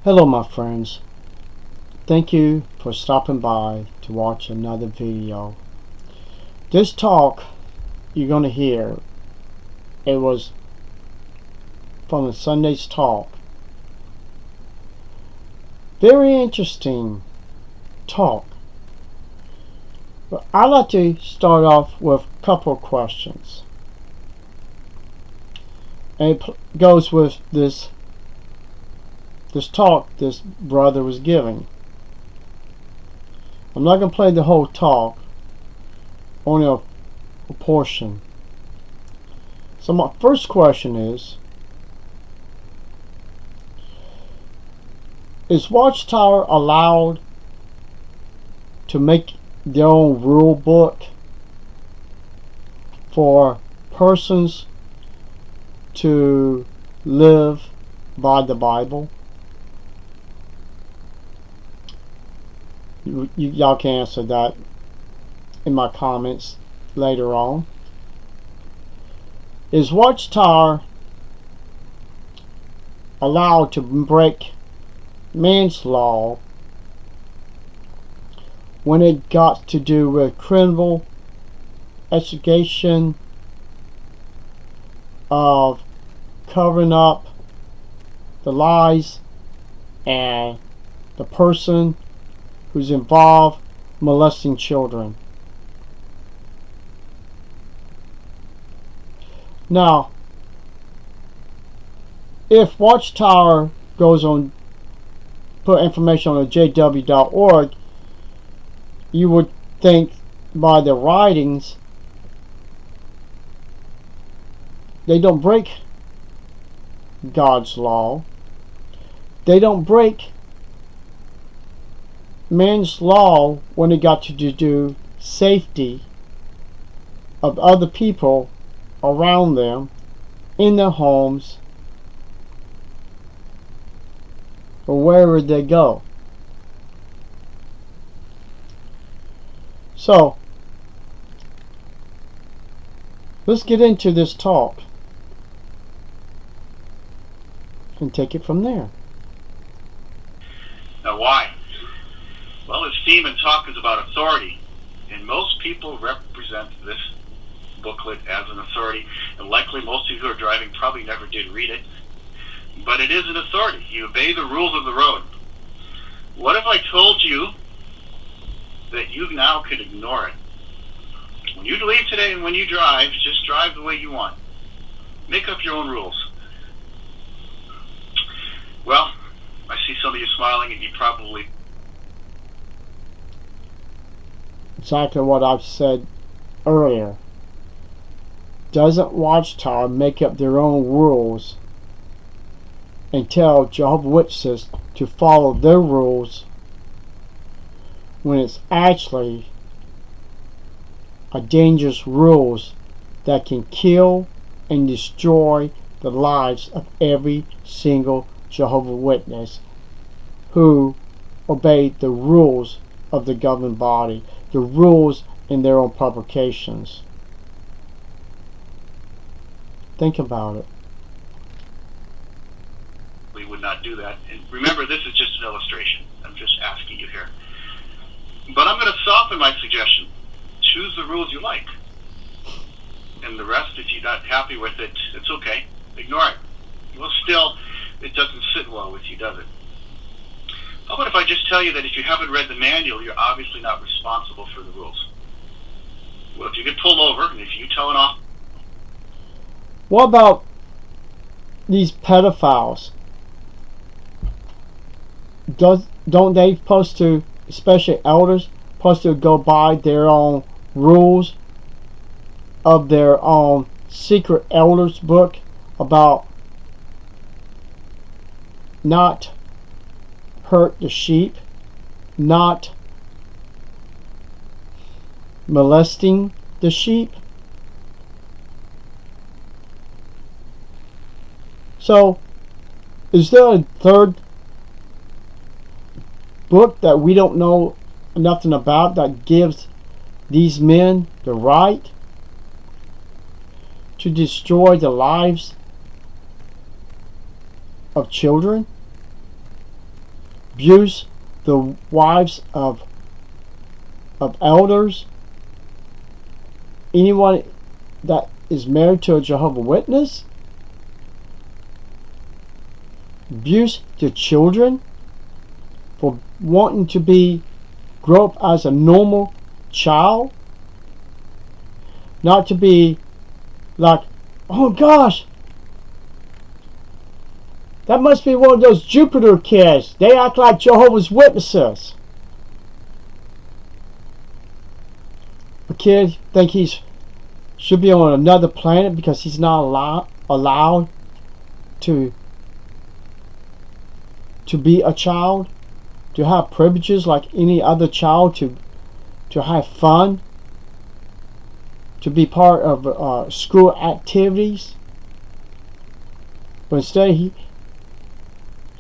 Hello my friends, thank you for stopping by to watch another video. This talk you're going to hear, it was from the Sunday's talk. Very interesting talk. But I'd like to start off with a couple of questions. And it goes with this talk this brother was giving. I'm not going to play the whole talk, only a portion. So my first question is Watchtower allowed to make their own rule book for persons to live by the Bible? Y'all can answer that in my comments later on. Is Watchtower allowed to break man's law when it got to do with criminal investigation of covering up the lies and the person who's involved molesting children? Now, if Watchtower goes on, put information on the jw.org, you would think by the writings they don't break God's law. They don't break man's law when it got to do safety of other people around them in their homes or wherever they go. So let's get into this talk and take it from there. Now why? Well, his theme and talk is about authority, and most people represent this booklet as an authority, and likely most of you who are driving probably never did read it, but it is an authority. You obey the rules of the road. What if I told you that you now could ignore it? When you leave today and when you drive, just drive the way you want. Make up your own rules. Well, I see some of you smiling, and you probably... Exactly what I've said earlier. Doesn't Watchtower make up their own rules and tell Jehovah's Witnesses to follow their rules when it's actually a dangerous rules that can kill and destroy the lives of every single Jehovah's Witness who obey the rules of the governing body, the rules in their own publications? Think about it. We would not do that. And remember, this is just an illustration. I'm just asking you here. But I'm going to soften my suggestion. Choose the rules you like. And the rest, if you're not happy with it, it's okay. Ignore it. Well, still, it doesn't sit well with you, does it? How about if I just tell you that if you haven't read the manual, you're obviously not responsible for the rules? Well, if you get pulled over, and if you tell an officer... What about these pedophiles? Don't they supposed to, especially elders, supposed to go by their own rules of their own secret elders book about not hurt the sheep, not molesting the sheep? So, is there a third book that we don't know nothing about that gives these men the right to destroy the lives of children? abuse the wives of elders, anyone that is married to a Jehovah's Witness, abuse to children for wanting to grow up as a normal child, not to be like, oh gosh, that must be one of those Jupiter kids. They act like Jehovah's Witnesses. A kid think should be on another planet because he's not allowed to be a child, to have privileges like any other child, to have fun, to be part of school activities. But instead he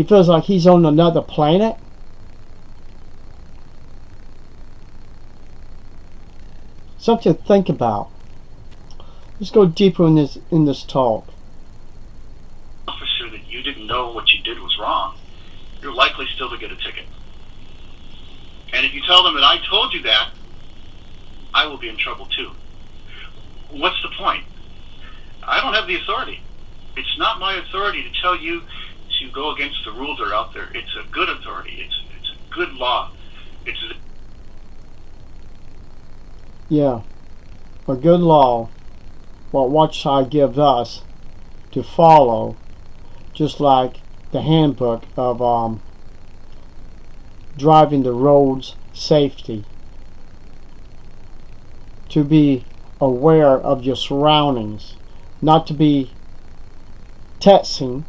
feels like he's on another planet. Something to think about. Let's go deeper in this talk. Officer, that you didn't know what you did was wrong, you're likely still to get a ticket. And if you tell them that I told you that, I will be in trouble too. What's the point? I don't have the authority. It's not my authority to tell you to go against the rules that are out there. It's a good authority. It's a good law. Yeah, a good law, what Watchtower gives us to follow, just like the handbook of driving the roads safety, to be aware of your surroundings, not to be texting,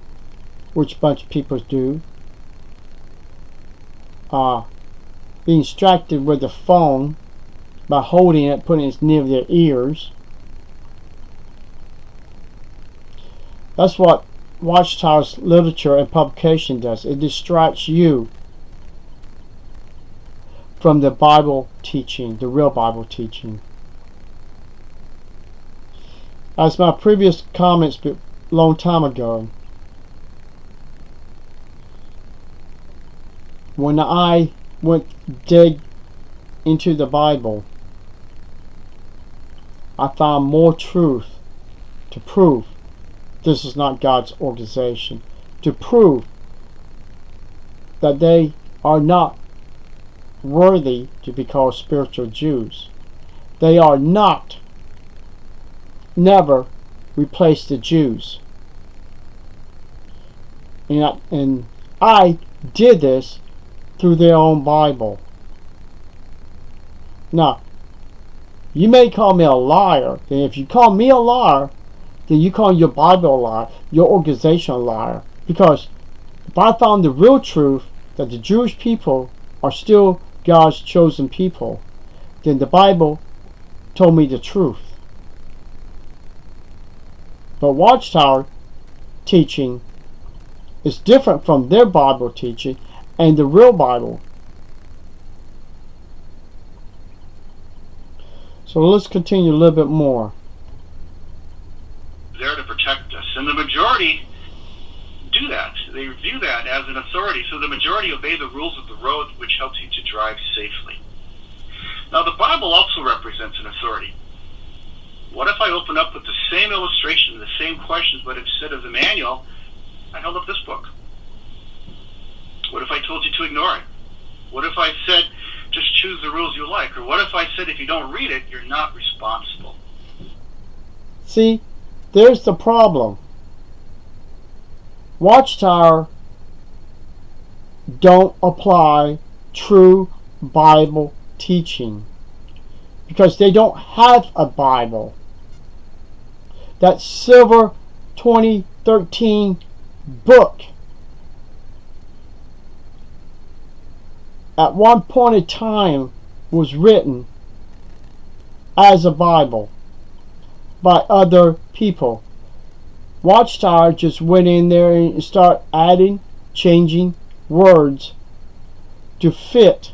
which a bunch of people do, being distracted with the phone by holding it, putting it near their ears. That's what Watchtower's literature and publication does. It distracts you from the Bible teaching, the real Bible teaching. As my previous comments a long time ago, when I went dig into the Bible, I found more truth to prove this is not God's organization, to prove that they are not worthy to be called spiritual Jews. They are not, never replaced the Jews. And I did this through their own Bible. Now, you may call me a liar, and if you call me a liar, then you call your Bible a liar, your organization a liar. Because if I found the real truth that the Jewish people are still God's chosen people, then the Bible told me the truth. But Watchtower teaching is different from their Bible teaching and the real Bible. So let's continue a little bit more. There to protect us, and the majority do that. They view that as an authority, so the majority obey the rules of the road, which helps you to drive safely. Now, the Bible also represents an authority. What if I open up with the same illustration, the same questions, but instead of the manual, I held up this book? What if I told you to ignore it? What if I said, just choose the rules you like? Or what if I said, if you don't read it, you're not responsible? See, there's the problem. Watchtower don't apply true Bible teaching because they don't have a Bible. That silver 2013 book at one point in time was written as a Bible by other people. Watchtower just went in there and started adding, changing words to fit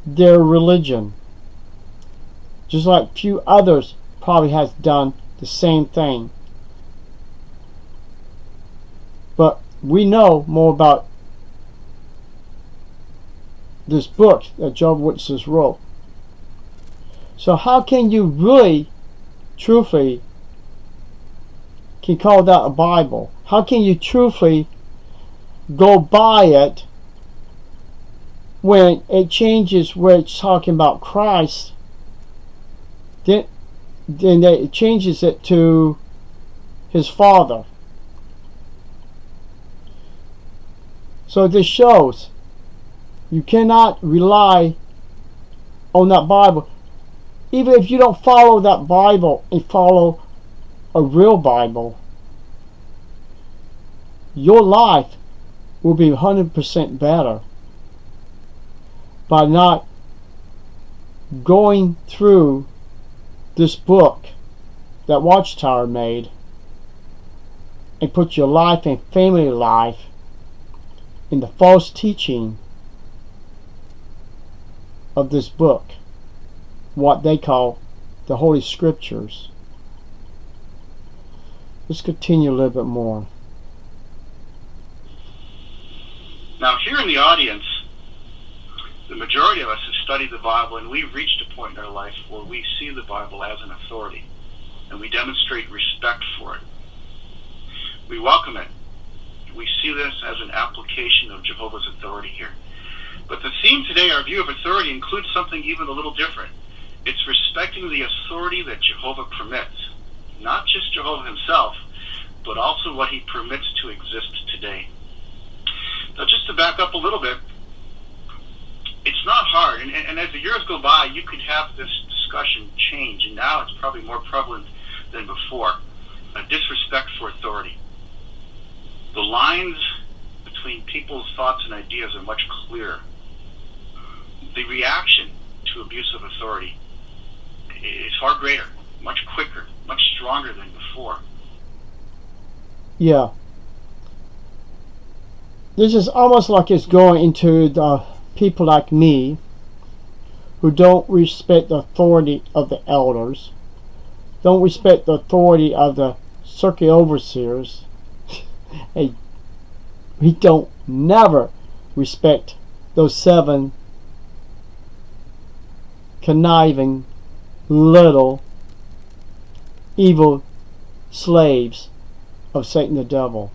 their religion. Just like few others probably has done the same thing. But we know more about this book that Jehovah's Witnesses wrote. So how can you really, truthfully, can call that a Bible? How can you truthfully go by it when it changes where it's talking about Christ? Then it changes it to his Father. So this shows you cannot rely on that Bible. Even if you don't follow that Bible and follow a real Bible, your life will be 100% better by not going through this book that Watchtower made and put your life and family life in the false teaching of this book, what they call the Holy Scriptures. Let's continue a little bit more. Now, here in the audience, the majority of us have studied the Bible, and we've reached a point in our life where we see the Bible as an authority, and we demonstrate respect for it. We welcome it. We see this as an application of Jehovah's authority here. But the theme today, our view of authority, includes something even a little different. It's respecting the authority that Jehovah permits. Not just Jehovah himself, but also what he permits to exist today. Now, just to back up a little bit, it's not hard, and as the years go by, you could have this discussion change, and now it's probably more prevalent than before. A disrespect for authority. The lines between people's thoughts and ideas are much clearer. The reaction to abuse of authority is far greater, much quicker, much stronger than before. Yeah. This is almost like it's going into the people like me who don't respect the authority of the elders, don't respect the authority of the circuit overseers. Hey, we don't never respect those 7 conniving little evil slaves of Satan the devil.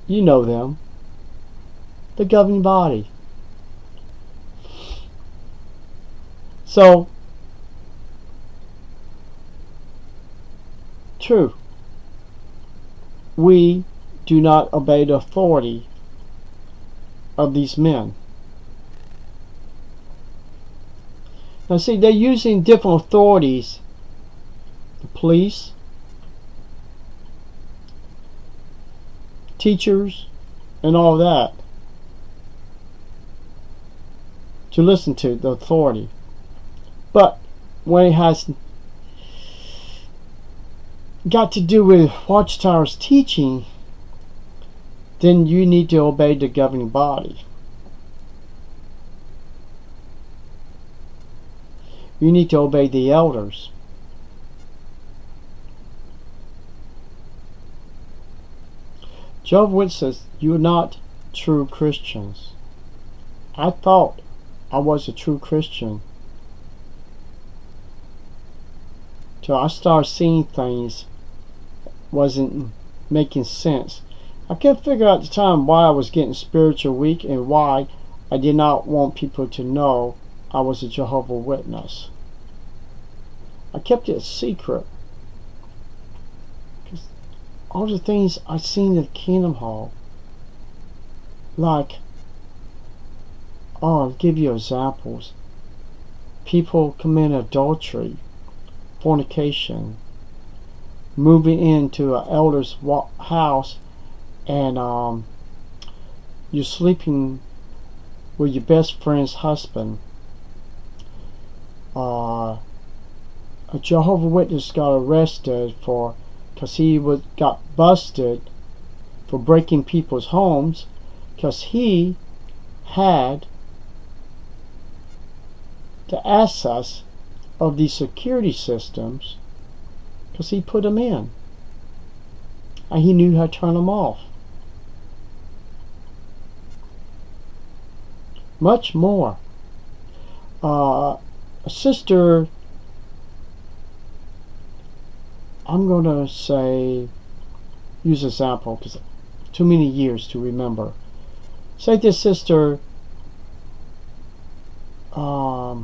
You know them. The governing body. So, true. We do not obey the authority of these men. Now see, they're using different authorities. The police, teachers, and all that, to listen to the authority. But when it has got to do with Watchtower's teaching, then you need to obey the governing body. You need to obey the elders. Jehovah's Witnesses, you're not true Christians. I thought I was a true Christian till I started seeing things wasn't making sense. I couldn't figure out at the time why I was getting spiritual weak and why I did not want people to know I was a Jehovah's Witness. I kept it a secret. Because all the things I seen at the Kingdom Hall, like, I'll give you examples. People commit adultery, fornication, moving into an elder's house, and you're sleeping with your best friend's husband. A Jehovah's Witness got arrested because he got busted for breaking people's homes because he had the access of these security systems because he put them in and he knew how to turn them off. much more. A sister, I'm going to say, use example because too many years to remember. Say this sister saw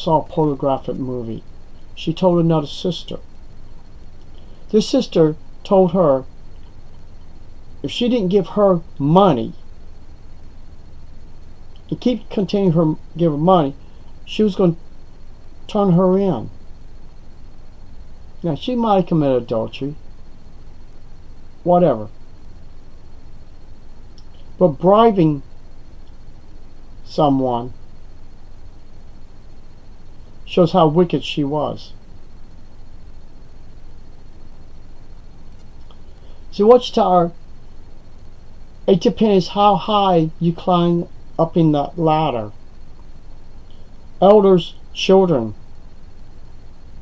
a pornographic movie. She told another sister. This sister told her if she didn't give her money and continuing her give her money, she was going to turn her in. Now she might have committed adultery, whatever. But bribing someone shows how wicked she was. See, Watchtower, it depends how high you climb up in the ladder. Elders, children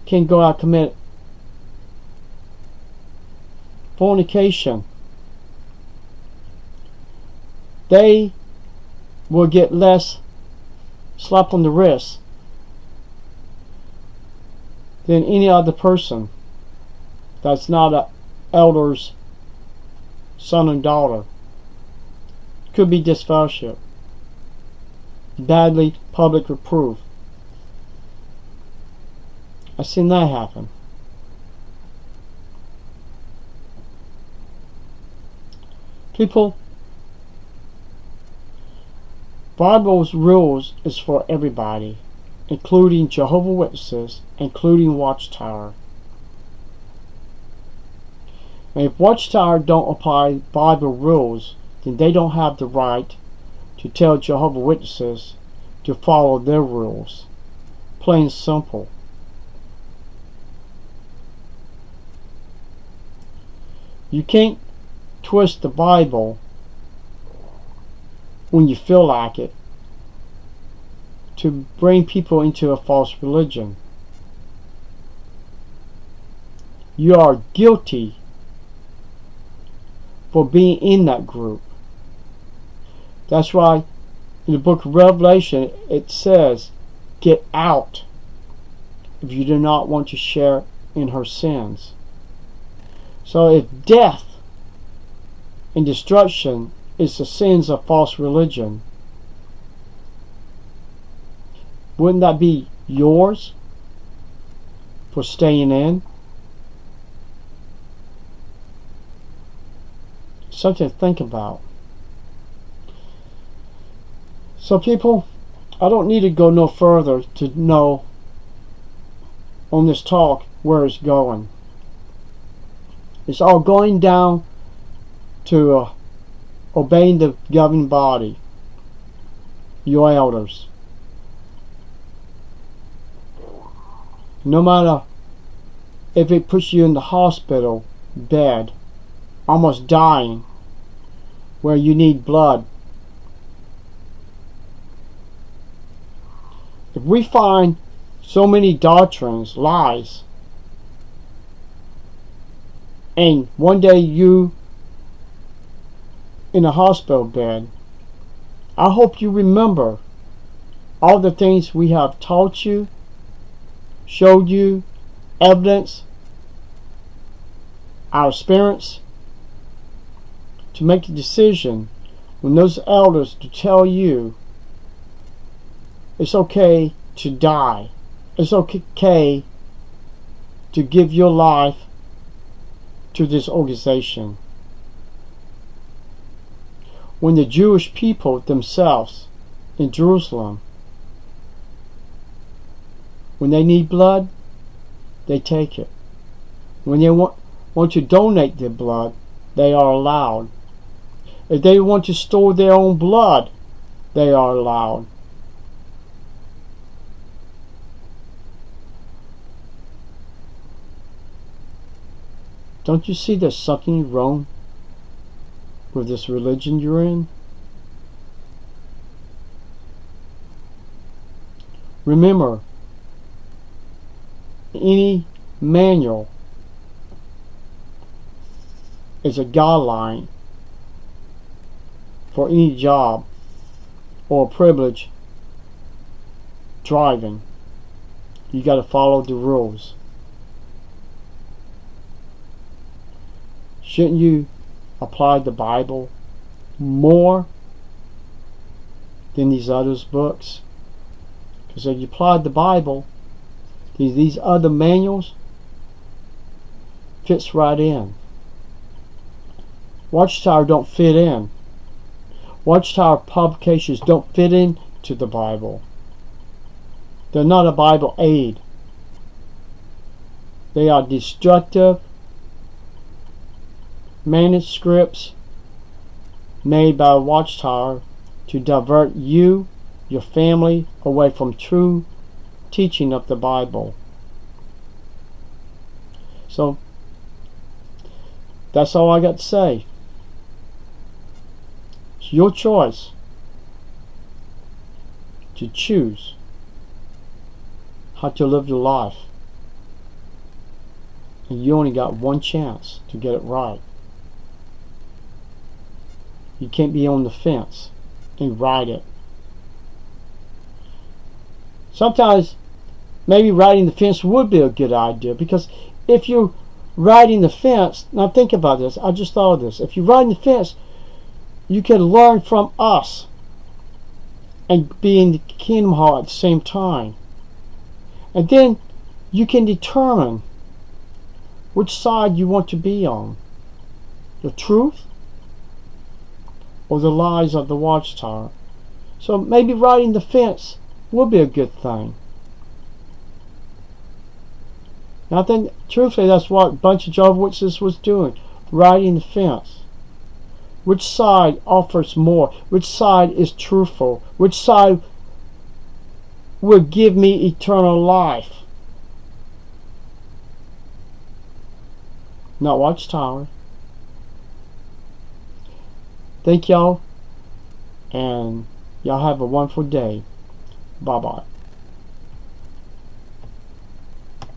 can go out and commit fornication. They will get less slap on the wrist than any other person that's not an elder's son and daughter. Could be disfellowship, badly public reproof. I've seen that happen. People, Bible's rules is for everybody, including Jehovah's Witnesses, including Watchtower. And if Watchtower don't apply Bible rules, then they don't have the right to tell Jehovah's Witnesses to follow their rules. Plain and simple. You can't twist the Bible when you feel like it to bring people into a false religion. You are guilty for being in that group. That's why in the book of Revelation it says, get out if you do not want to share in her sins. So if death and destruction is the sins of false religion, wouldn't that be yours for staying in? Something to think about. So people, I don't need to go no further to know on this talk where it's going. It's all going down to obeying the governing body, your elders. No matter if it puts you in the hospital bed, almost dying, where you need blood. If we find so many doctrines, lies, and one day you in a hospital bed, I hope you remember all the things we have taught you, showed you, evidence, our experience, to make a decision when those elders to tell you it's okay to die. It's okay to give your life to this organization. When the Jewish people themselves in Jerusalem, when they need blood, they take it. When they want to donate their blood, they are allowed. If they want to store their own blood, they are allowed. Don't you see there's something wrong with this religion you're in? Remember, any manual is a guideline for any job or a privilege driving. You got to follow the rules. Shouldn't you apply the Bible more than these other books? Because if you applied the Bible, these other manuals fits right in. Watchtower don't fit in. Watchtower publications don't fit into the Bible. They're not a Bible aid. They are destructive manuscripts made by Watchtower to divert you, your family, away from true teaching of the Bible. So that's all I got to say. It's your choice to choose how to live your life. And you only got one chance to get it right. You can't be on the fence and ride it. Sometimes maybe riding the fence would be a good idea, because if you're riding the fence, now think about this, I just thought of this. If you're riding the fence, you can learn from us and be in the kingdom hall at the same time. And then you can determine which side you want to be on. The truth or the lies of the Watchtower. So maybe riding the fence will be a good thing. And I think, truthfully, that's what a bunch of Jehovah's Witnesses was doing. Riding the fence. Which side offers more? Which side is truthful? Which side will give me eternal life? Not Watchtower. Thank y'all, and y'all have a wonderful day. Bye-bye.